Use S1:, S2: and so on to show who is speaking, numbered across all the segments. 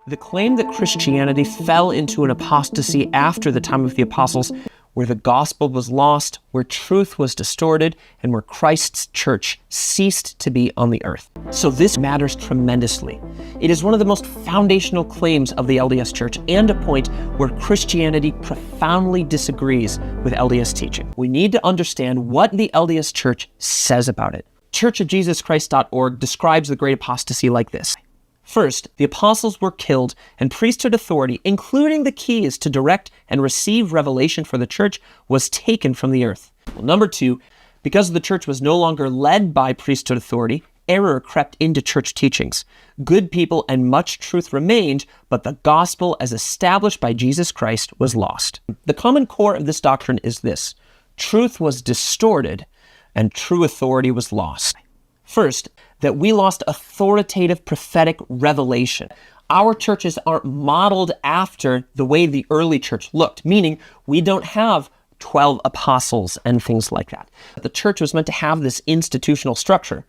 S1: The claim that Christianity fell into an apostasy after the time of the apostles, where the gospel was lost, where truth was distorted, and where Christ's church ceased to be on the earth. So this matters tremendously. It is one of the most foundational claims of the LDS Church and a point where Christianity profoundly disagrees with LDS teaching. We need to understand what the LDS Church says about it. churchofjesuschrist.org describes the Great Apostasy like this. First, the apostles were killed, and priesthood authority, including the keys to direct and receive revelation for the church, was taken from the earth. Well, number two, because the church was no longer led by priesthood authority, error crept into church teachings. Good people and much truth remained, but the gospel as established by Jesus Christ was lost. The common core of this doctrine is this: truth was distorted, and true authority was lost. First, that we lost authoritative prophetic revelation. Our churches aren't modeled after the way the early church looked, meaning we don't have 12 apostles and things like that. The church was meant to have this institutional structure.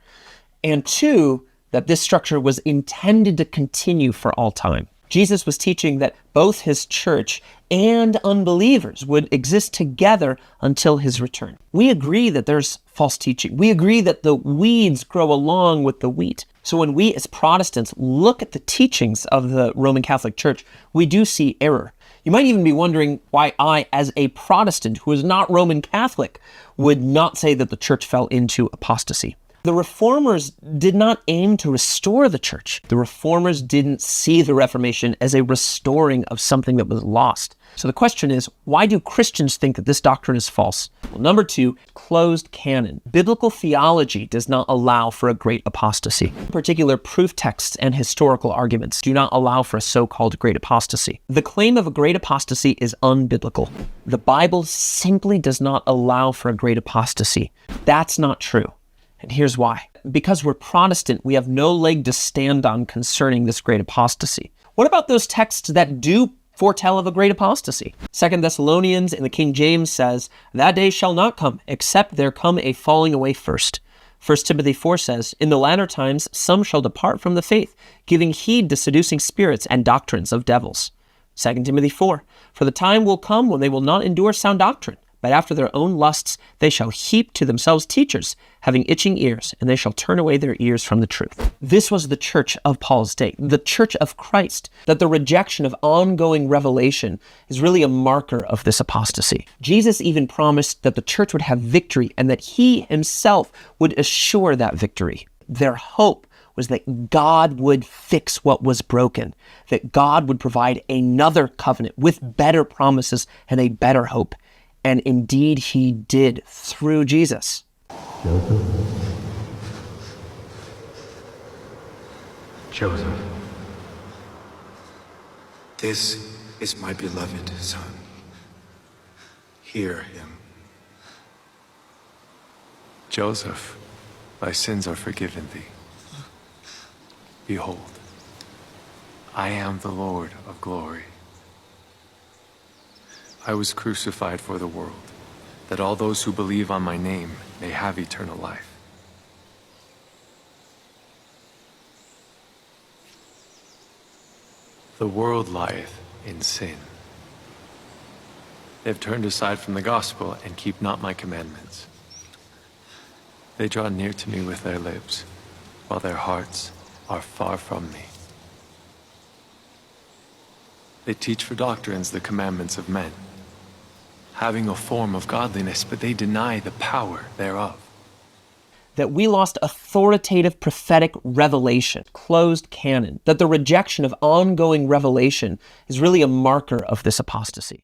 S1: And two, that this structure was intended to continue for all time. Jesus was teaching that both his church and unbelievers would exist together until his return. We agree that there's false teaching. We agree that the weeds grow along with the wheat. So when we as Protestants look at the teachings of the Roman Catholic Church, we do see error. You might even be wondering why I, as a Protestant who is not Roman Catholic, would not say that the church fell into apostasy. The Reformers did not aim to restore the church. The Reformers didn't see the Reformation as a restoring of something that was lost. So the question is, why do Christians think that this doctrine is false? Well, number two, closed canon. Biblical theology does not allow for a great apostasy. In particular, proof texts and historical arguments do not allow for a so-called great apostasy. The claim of a great apostasy is unbiblical. The Bible simply does not allow for a great apostasy. That's not true. And here's why. Because we're Protestant, we have no leg to stand on concerning this great apostasy. What about those texts that do foretell of a great apostasy? 2 Thessalonians in the King James says, "That day shall not come, except there come a falling away first." 1 Timothy 4 says, "In the latter times some shall depart from the faith, giving heed to seducing spirits and doctrines of devils." 2 Timothy 4, "For the time will come when they will not endure sound doctrine, but after their own lusts they shall heap to themselves teachers, having itching ears, and they shall turn away their ears from the truth." This was the church of Paul's day, the church of Christ, that the rejection of ongoing revelation is really a marker of this apostasy. Jesus even promised that the church would have victory and that he himself would assure that victory. Their hope was that God would fix what was broken, that God would provide another covenant with better promises and a better hope. And indeed he did through Jesus.
S2: Joseph. This is my beloved son. Hear him. Joseph, thy sins are forgiven thee. Behold, I am the Lord of glory. I was crucified for the world, that all those who believe on my name may have eternal life. The world lieth in sin. They have turned aside from the gospel and keep not my commandments. They draw near to me with their lips, while their hearts are far from me. They teach for doctrines the commandments of men, having a form of godliness, but they deny the power thereof.
S1: That we lost authoritative prophetic revelation, closed canon, that the rejection of ongoing revelation is really a marker of this apostasy.